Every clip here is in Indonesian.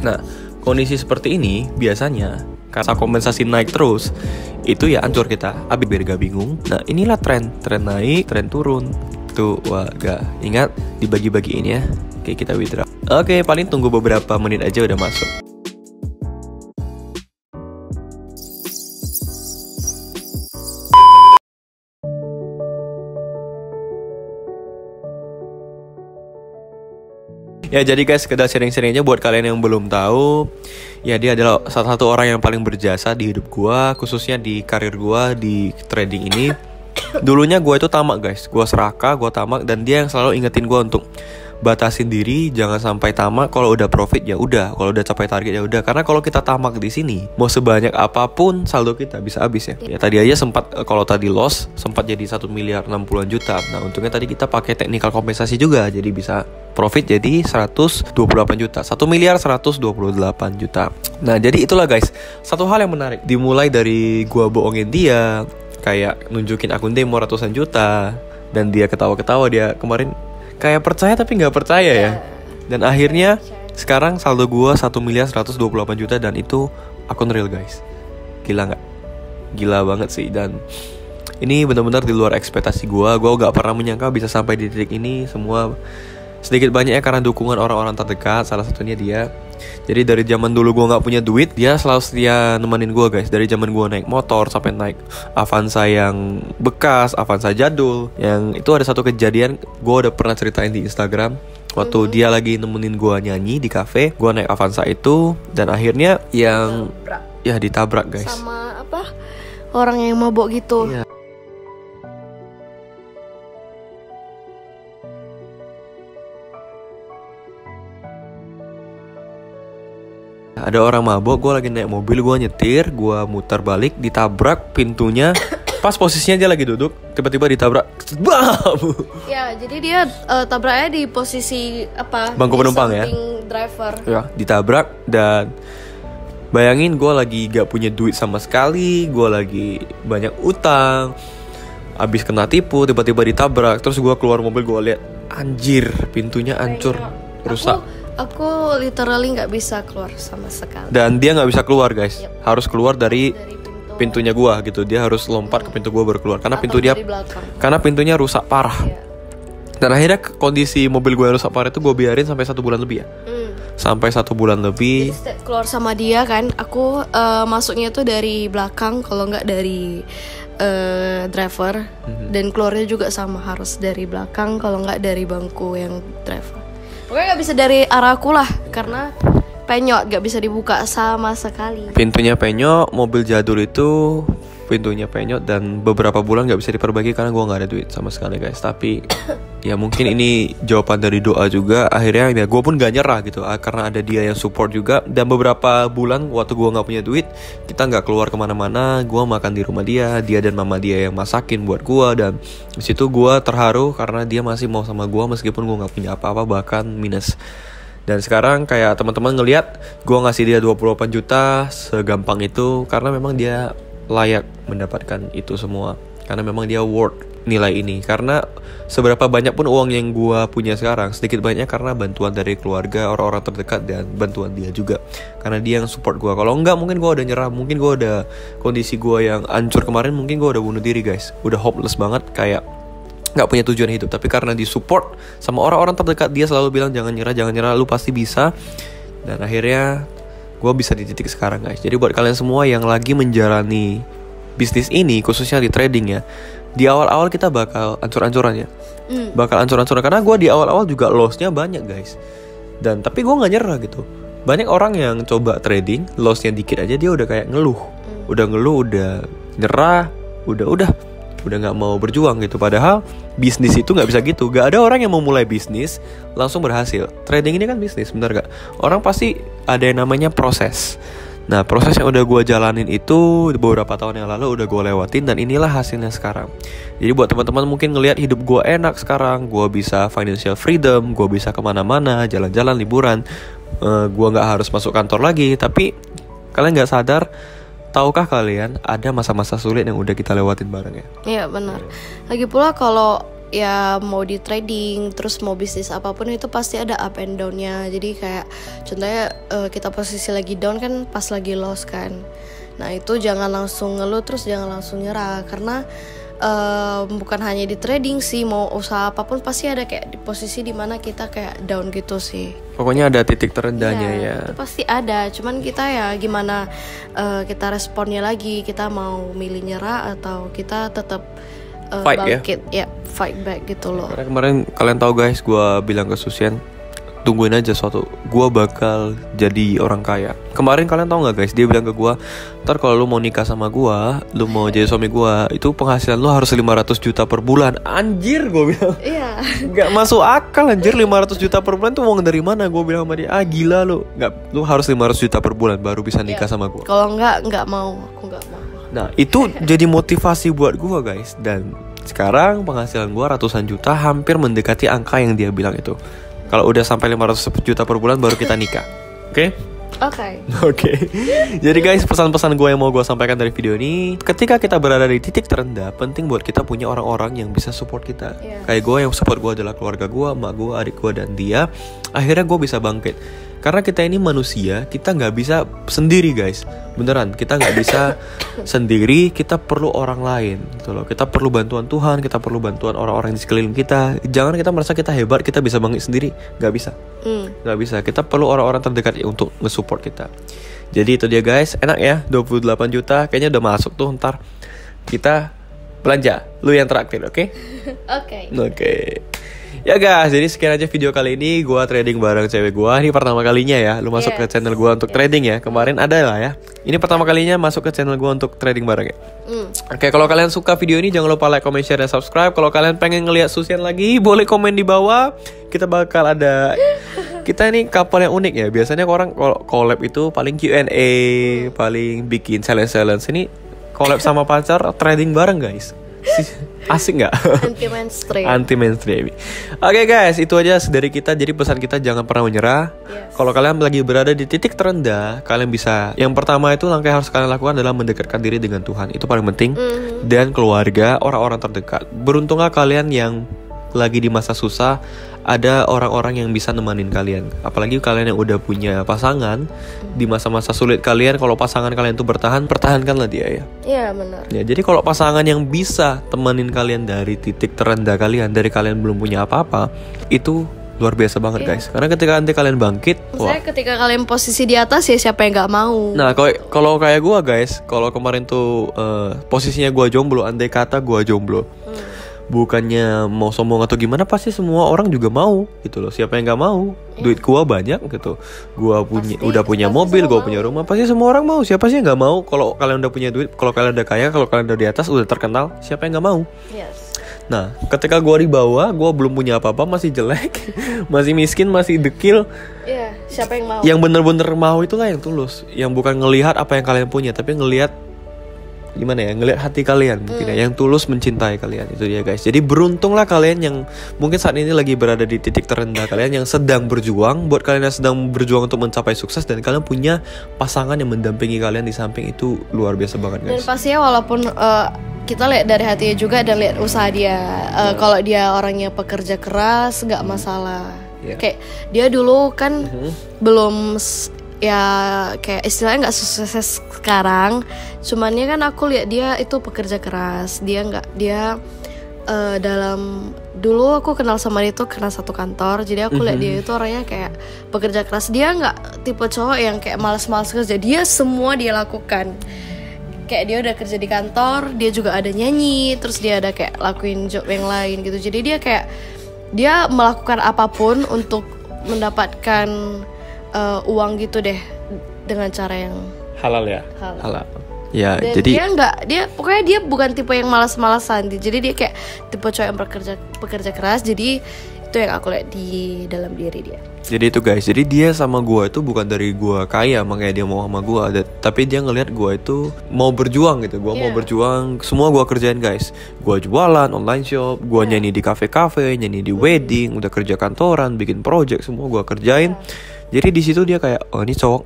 Nah, kondisi seperti ini biasanya karena kompensasi naik terus, itu ya hancur kita, habis biar gak bingung. Nah inilah tren naik, tren turun. Tuh, wah gak ingat dibagi-bagiin ya. Oke, kita withdraw. Oke, paling tunggu beberapa menit aja udah masuk. Ya jadi guys, sekedar sharing-sharing aja buat kalian yang belum tahu. Ya dia adalah salah satu orang yang paling berjasa di hidup gua, khususnya di karir gua di trading ini. Dulunya gua itu tamak guys, gua serakah, gua tamak, dan dia yang selalu ingetin gua untuk batasin diri, jangan sampai tamak. Kalau udah profit ya udah, kalau udah capai target ya udah. Karena kalau kita tamak di sini, mau sebanyak apapun saldo kita bisa habis ya. Ya tadi aja sempat, kalau tadi loss sempat jadi 1 miliar 60-an juta. Nah untungnya tadi kita pakai technical kompensasi juga, jadi bisa profit jadi 128 juta. 1 miliar 128 juta. Nah jadi itulah guys, satu hal yang menarik. Dimulai dari gua bohongin dia, kayak nunjukin akun demo ratusan juta, dan dia ketawa-ketawa, dia kemarin kayak percaya tapi nggak percaya ya. Dan akhirnya sekarang saldo gua 1 miliar 128 juta, dan itu akun real guys. Gila nggak? Gila banget sih. Dan ini benar-benar di luar ekspektasi gua. Gua nggak pernah menyangka bisa sampai di titik ini. Semua sedikit banyaknya karena dukungan orang-orang terdekat, salah satunya dia. Jadi dari zaman dulu gue nggak punya duit, dia selalu setia nemenin gue guys. Dari zaman gue naik motor sampai naik Avanza yang bekas, Avanza jadul. Yang itu ada satu kejadian, gue udah pernah ceritain di Instagram. Waktu dia lagi nemenin gue nyanyi di cafe, gue naik Avanza itu, dan akhirnya yang ditabrak guys. Sama apa? Orang yang mabok gitu. Iya. Ada orang mabok, gue lagi naik mobil, gue nyetir, gue muter balik, ditabrak pintunya. Pas posisinya dia lagi duduk, tiba-tiba ditabrak. Bam! Ya, jadi dia tabraknya di posisi apa? Bangku penumpang ya. Driver. Ya, ditabrak. Dan bayangin gue lagi gak punya duit sama sekali, gue lagi banyak utang, abis kena tipu, tiba-tiba ditabrak. Terus gue keluar mobil, gue lihat anjir, pintunya hancur, rusak. Aku literally nggak bisa keluar sama sekali. Dan dia nggak bisa keluar guys, harus keluar dari pintunya gua gitu. Dia harus lompat ke pintu gua baru keluar, karena karena pintunya rusak parah. Dan akhirnya kondisi mobil gua yang rusak parah itu gua biarin sampai 1 bulan lebih ya. Sampai 1 bulan lebih. Jadi keluar sama dia kan, aku masuknya tuh dari belakang, kalau nggak dari driver. Dan keluarnya juga sama, harus dari belakang, kalau nggak dari bangku yang driver. Pokoknya gak bisa dari arahku lah, karena penyok, gak bisa dibuka sama sekali. Pintunya penyok, mobil jadul itu pintunya penyok, dan beberapa bulan gak bisa diperbaiki karena gue gak ada duit sama sekali guys. Tapi ya mungkin ini jawaban dari doa juga. Akhirnya ya gue pun gak nyerah gitu, karena ada dia yang support juga. Dan beberapa bulan waktu gue gak punya duit, kita gak keluar kemana-mana. Gue makan di rumah dia dan mama dia yang masakin buat gue. Dan disitu gue terharu karena dia masih mau sama gue meskipun gue gak punya apa-apa, bahkan minus. Dan sekarang kayak teman-teman ngelihat gue ngasih dia 28 juta segampang itu, karena memang dia layak mendapatkan itu semua, karena memang dia worth nilai ini. Karena seberapa banyak pun uang yang gue punya sekarang, sedikit banyaknya karena bantuan dari keluarga, orang-orang terdekat, dan bantuan dia juga, karena dia yang support gue. Kalau enggak mungkin gue udah nyerah, mungkin gue udah, kondisi gue yang hancur kemarin, mungkin gue udah bunuh diri guys. Udah hopeless banget, kayak nggak punya tujuan hidup. Tapi karena disupport sama orang-orang terdekat, dia selalu bilang jangan nyerah, lu pasti bisa. Dan akhirnya gue bisa di titik sekarang guys. Jadi buat kalian semua yang lagi menjalani bisnis ini, khususnya di trading ya, di awal-awal kita bakal ancur-ancuran ya. Bakal ancur-ancuran, karena gue di awal-awal juga lossnya banyak guys. Dan tapi gue gak nyerah gitu. Banyak orang yang coba trading, lossnya dikit aja dia udah kayak ngeluh. Udah nyerah, udah gak mau berjuang gitu. Padahal bisnis itu gak bisa gitu. Gak ada orang yang mau mulai bisnis langsung berhasil. Trading ini kan bisnis, bener gak? Orang pasti ada yang namanya proses. Nah proses yang udah gue jalanin itu beberapa tahun yang lalu udah gue lewatin, dan inilah hasilnya sekarang. Jadi buat teman-teman mungkin ngelihat hidup gue enak sekarang, gue bisa financial freedom, gue bisa kemana-mana, jalan-jalan, liburan, gue gak harus masuk kantor lagi. Tapi kalian gak sadar, tahukah kalian ada masa-masa sulit yang udah kita lewatin bareng ya? Iya benar. Lagi pula kalau ya mau di trading terus mau bisnis apapun itu pasti ada up and down-nya. Jadi kayak contohnya kita posisi lagi down kan pas lagi loss kan. Nah itu jangan langsung ngeluh terus jangan langsung nyerah, karena bukan hanya di trading sih, mau usaha apapun pasti ada kayak di posisi dimana kita kayak down gitu sih. Pokoknya ada titik terendahnya ya. Itu pasti ada, cuman kita ya gimana kita responnya lagi, kita mau milih nyerah atau kita tetap Fight, bangkit ya fight back gitu loh. Karena kemarin kalian tahu guys, gue bilang ke Susian, tungguin aja suatu, gue bakal jadi orang kaya. Kemarin kalian tahu nggak guys, dia bilang ke gue, ntar kalau lu mau nikah sama gue, lu mau jadi suami gue, itu penghasilan lu harus 500 juta per bulan. Anjir, gue bilang. Iya. Gak masuk akal anjir, 500 juta per bulan tuh uang dari mana? Gue bilang sama dia, gila lu. Gak, lu harus 500 juta per bulan baru bisa nikah sama gue. Kalau nggak mau, aku nggak mau. Nah itu jadi motivasi buat gue guys. Dan sekarang penghasilan gue ratusan juta, hampir mendekati angka yang dia bilang itu. Kalau udah sampai 500 juta per bulan baru kita nikah. Oke? Oke. Jadi guys, pesan-pesan gue yang mau gue sampaikan dari video ini, ketika kita berada di titik terendah, penting buat kita punya orang-orang yang bisa support kita. Kayak gue, yang support gue adalah keluarga gue, emak gue, adik gue, dan dia. Akhirnya gue bisa bangkit. Karena kita ini manusia, kita nggak bisa sendiri guys. Beneran, kita nggak bisa sendiri. Kita perlu orang lain gitu loh. Kita perlu bantuan Tuhan, kita perlu bantuan orang-orang di sekeliling kita. Jangan kita merasa kita hebat, kita bisa bangkit sendiri. Nggak bisa. Nggak bisa. Kita perlu orang-orang terdekat untuk nge-support kita. Jadi itu dia guys. Enak ya, 28 juta kayaknya udah masuk tuh. Ntar kita belanja. Lu yang traktir, oke? Oke. Ya guys, jadi sekian aja video kali ini. Gua trading bareng cewek gua. Ini pertama kalinya ya lu masuk ke channel gua untuk trading ya. Kemarin ada lah ya. Ini pertama kalinya masuk ke channel gua untuk trading bareng ya. Oke, kalau kalian suka video ini jangan lupa like, comment, share, dan subscribe. Kalau kalian pengen ngeliat Susian lagi, boleh komen di bawah. Kita bakal ada, kita ini couple yang unik ya. Biasanya orang kalau collab itu paling Q&A, paling bikin challenge. Ini collab sama pacar, trading bareng guys. Asik nggak? Anti mainstream. Oke guys, itu aja dari kita. Jadi pesan kita jangan pernah menyerah. Kalau kalian lagi berada di titik terendah, kalian bisa, yang pertama itu langkah yang harus kalian lakukan adalah mendekatkan diri dengan Tuhan. Itu paling penting. Dan keluarga, orang-orang terdekat. Beruntunglah kalian yang lagi di masa susah, ada orang-orang yang bisa nemanin kalian. Apalagi kalian yang udah punya pasangan, di masa-masa sulit kalian, kalau pasangan kalian tuh bertahan, pertahankanlah dia ya. Iya benar. Ya, jadi kalau pasangan yang bisa temenin kalian dari titik terendah kalian, dari kalian belum punya apa-apa, itu luar biasa banget guys. Karena ketika nanti kalian bangkit, maksudnya ketika kalian posisi di atas ya siapa yang nggak mau. Nah kalau kayak gue guys, kalau kemarin tuh posisinya gue jomblo, andai kata gue jomblo, bukannya mau sombong atau gimana, pasti semua orang juga mau gitu loh. Siapa yang nggak mau? Duit gua banyak gitu, gua udah punya mobil, gua punya rumah, pasti semua orang mau. Siapa sih yang nggak mau? Kalau kalian udah punya duit, kalau kalian udah kaya, kalau kalian udah di atas, udah terkenal, siapa yang nggak mau? Nah ketika gua di bawah, gua belum punya apa-apa, masih jelek, masih miskin, masih dekil, siapa yang mau? Yang bener-bener mau itulah yang tulus, yang bukan ngelihat apa yang kalian punya, tapi ngelihat gimana ya, ngelihat hati kalian mungkin ya, yang tulus mencintai kalian. Itu dia guys. Jadi beruntunglah kalian yang mungkin saat ini lagi berada di titik terendah kalian, yang sedang berjuang. Buat kalian yang sedang berjuang untuk mencapai sukses, dan kalian punya pasangan yang mendampingi kalian di samping, itu luar biasa banget guys. Dan pastinya walaupun kita lihat dari hatinya juga dan lihat usaha dia, kalau dia orangnya pekerja keras nggak masalah. Kayak dia dulu kan belum ya kayak istilahnya nggak sukses sekarang, cumannya kan aku lihat dia itu pekerja keras. Dia dalam dulu aku kenal sama dia itu karena satu kantor, jadi aku lihat dia itu orangnya kayak pekerja keras. Dia nggak tipe cowok yang kayak malas-malas kerja, dia semua dia lakukan. Kayak dia udah kerja di kantor, dia juga ada nyanyi, terus dia ada kayak lakuin job yang lain gitu. Jadi dia kayak dia melakukan apapun untuk mendapatkan uang gitu deh, dengan cara yang halal ya. Halal. Ya, dan jadi dia pokoknya dia bukan tipe yang malas-malasan. Jadi dia kayak tipe cowok yang pekerja keras. Jadi itu yang aku lihat di dalam diri dia. Jadi itu guys, jadi dia sama gue itu bukan dari gue kaya makanya dia mau sama gue, tapi dia ngelihat gue itu mau berjuang gitu. Gue mau berjuang, semua gue kerjain guys. Gue jualan online shop, gue nyanyi di kafe-kafe, nyanyi di wedding, udah kerja kantoran, bikin project, semua gue kerjain. Jadi di situ dia kayak, oh ini cowok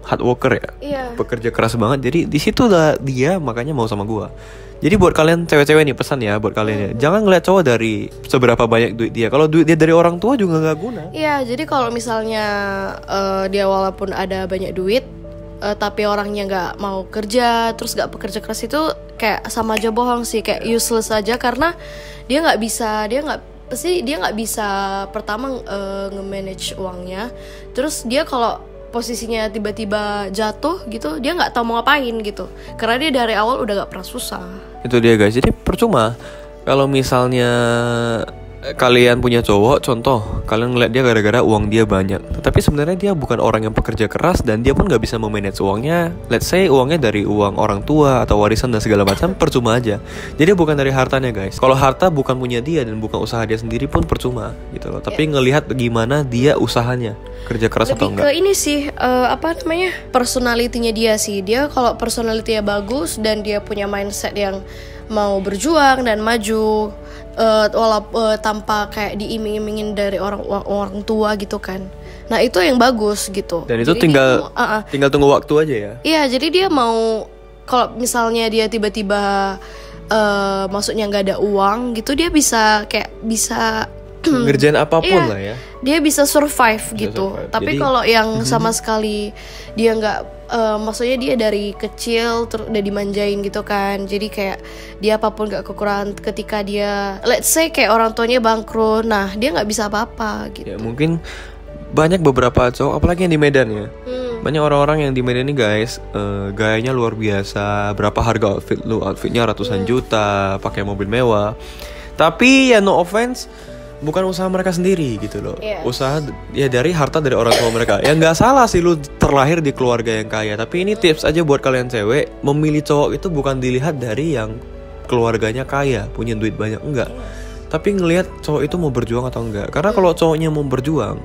hard worker ya, Iya. pekerja keras banget. Jadi di situ lah dia makanya mau sama gue. Jadi buat kalian cewek-cewek nih, pesan ya buat kalian ya, jangan ngeliat cowok dari seberapa banyak duit dia. Kalau duit dia dari orang tua juga nggak guna. Iya, jadi kalau misalnya dia walaupun ada banyak duit, tapi orangnya nggak mau kerja, terus nggak bekerja keras, itu kayak sama aja bohong sih, kayak useless aja. Karena dia nggak bisa pertama nge-manage uangnya. Terus dia kalau posisinya tiba-tiba jatuh gitu, dia nggak tahu mau ngapain gitu, karena dia dari awal udah nggak pernah susah. Itu dia guys. Jadi percuma kalau misalnya kalian punya cowok, contoh kalian ngeliat dia gara-gara uang dia banyak, tapi sebenarnya dia bukan orang yang pekerja keras dan dia pun nggak bisa memanage uangnya. Let's say uangnya dari uang orang tua atau warisan dan segala macam, percuma aja. Jadi bukan dari hartanya guys. Kalau harta bukan punya dia dan bukan usaha dia sendiri pun percuma gitu loh. Tapi ngelihat gimana dia usahanya, kerja keras atau Lebih enggak. ke ini sih, personalitinya dia sih. Dia kalau personalitinya bagus dan dia punya mindset yang mau berjuang dan maju, walaupun tanpa kayak diiming-imingin dari orang tua gitu kan. Nah itu yang bagus gitu. Dan itu Jadi tinggal tunggu waktu aja ya. iya, jadi dia mau, kalau misalnya dia tiba-tiba maksudnya nggak ada uang gitu, dia bisa Ngerjain apapun iya, lah ya. dia bisa survive gitu. survive. Tapi Jadi- kalau yang sama sekali dia nggak, maksudnya dia dari kecil terus udah dimanjain gitu kan, jadi kayak dia apapun nggak kekurangan. Ketika dia let's say kayak orang tuanya bangkrut, nah dia nggak bisa apa-apa gitu. Ya mungkin banyak beberapa cowok, apalagi yang di Medan ya. Banyak orang-orang yang di Medan ini guys, gayanya luar biasa. Berapa harga outfit lu? Outfitnya ratusan juta, pakai mobil mewah. Tapi ya no offense, bukan usaha mereka sendiri gitu loh. Yes. Usaha ya dari harta dari orang tua mereka. Ya nggak salah sih lu terlahir di keluarga yang kaya. Tapi ini tips aja buat kalian cewek, memilih cowok itu bukan dilihat dari yang keluarganya kaya, punya duit banyak, enggak. Tapi ngelihat cowok itu mau berjuang atau enggak. Karena kalau cowoknya mau berjuang,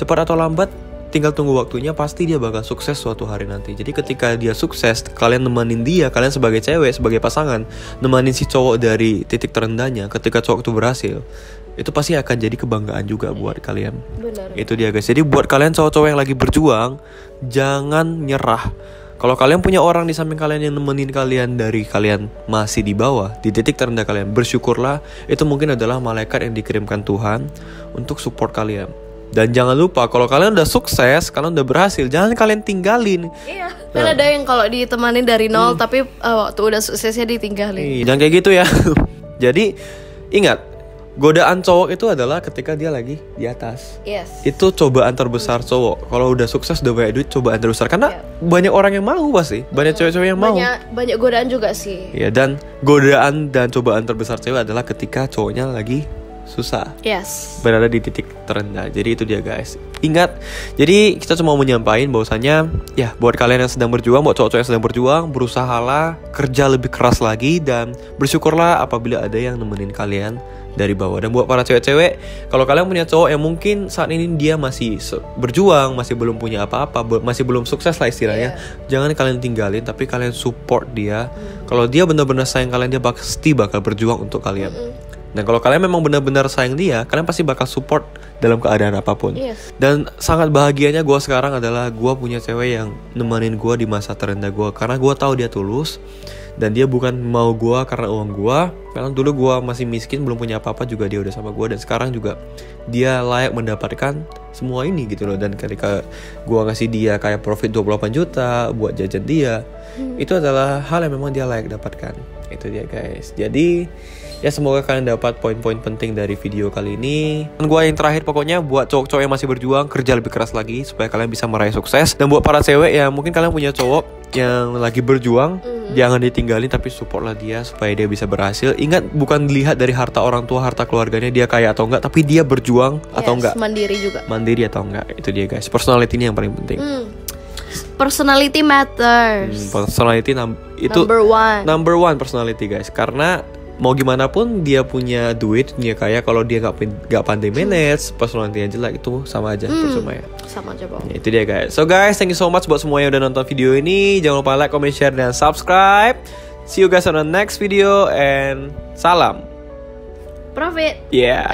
cepat atau lambat tinggal tunggu waktunya, pasti dia bakal sukses suatu hari nanti. Jadi ketika dia sukses, kalian nemenin dia, kalian sebagai cewek, sebagai pasangan, nemenin si cowok dari titik terendahnya. Ketika cowok itu berhasil, itu pasti akan jadi kebanggaan juga buat kalian. Benar. Itu dia guys. Jadi buat kalian cowok-cowok yang lagi berjuang, jangan nyerah. Kalau kalian punya orang di samping kalian yang nemenin kalian dari kalian masih di bawah, di titik terendah kalian, bersyukurlah. Itu mungkin adalah malaikat yang dikirimkan Tuhan untuk support kalian. Dan jangan lupa, kalau kalian udah sukses, kalian udah berhasil, jangan kalian tinggalin. Iya, kan ada yang kalau ditemanin dari nol tapi waktu udah suksesnya ditinggalin. Jangan kayak gitu ya. Jadi ingat, godaan cowok itu adalah ketika dia lagi di atas. Yes. Itu cobaan terbesar cowok. Kalau udah sukses, udah banyak duit, cobaan terbesar. Karena banyak orang yang mau pasti, banyak cewek-cewek yang mau. Banyak godaan juga sih. Ya, dan godaan dan cobaan terbesar cewek adalah ketika cowoknya lagi susah, Yes. berada di titik terendah. Jadi itu dia guys. Ingat, jadi kita cuma mau menyampaikan bahwasanya ya buat kalian yang sedang berjuang, buat cowok-cowok yang sedang berjuang, berusahalah, kerja lebih keras lagi, dan bersyukurlah apabila ada yang nemenin kalian dari bawah. Dan buat para cewek-cewek, kalau kalian punya cowok yang mungkin saat ini dia masih berjuang, masih belum punya apa-apa, masih belum sukses lah istilahnya, jangan kalian tinggalin, tapi kalian support dia. Kalau dia benar-benar sayang kalian, dia pasti bakal berjuang untuk kalian. Dan kalau kalian memang benar-benar sayang dia, kalian pasti bakal support dalam keadaan apapun. Yes. Dan sangat bahagianya gue sekarang adalah gue punya cewek yang nemenin gue di masa terendah gue. Karena gue tahu dia tulus, dan dia bukan mau gue karena uang gue. Karena dulu gue masih miskin, belum punya apa-apa juga dia udah sama gue. Dan sekarang juga dia layak mendapatkan semua ini gitu loh. Dan ketika gue ngasih dia kayak profit 28 juta buat jajan dia, itu adalah hal yang memang dia layak dapatkan. Itu dia guys. Jadi ya semoga kalian dapat poin-poin penting dari video kali ini. Dan gue yang terakhir pokoknya buat cowok-cowok yang masih berjuang, kerja lebih keras lagi supaya kalian bisa meraih sukses. Dan buat para cewek ya, mungkin kalian punya cowok yang lagi berjuang, jangan ditinggalin, tapi supportlah dia supaya dia bisa berhasil. Ingat, bukan dilihat dari harta orang tua, harta keluarganya, dia kaya atau enggak, tapi dia berjuang atau enggak, Mandiri juga. mandiri atau enggak. Itu dia guys. Personality ini yang paling penting. Personality matters. Personality itu number one personality guys. Karena mau gimana pun dia punya duit, dia kaya, kalau dia nggak pandai manage, personality yang jelek, itu sama aja, percuma ya. Sama aja bang. Ya, itu dia guys. So guys, thank you so much buat semua yang udah nonton video ini. Jangan lupa like, comment, share, dan subscribe. See you guys on the next video, and salam Profit. yeah.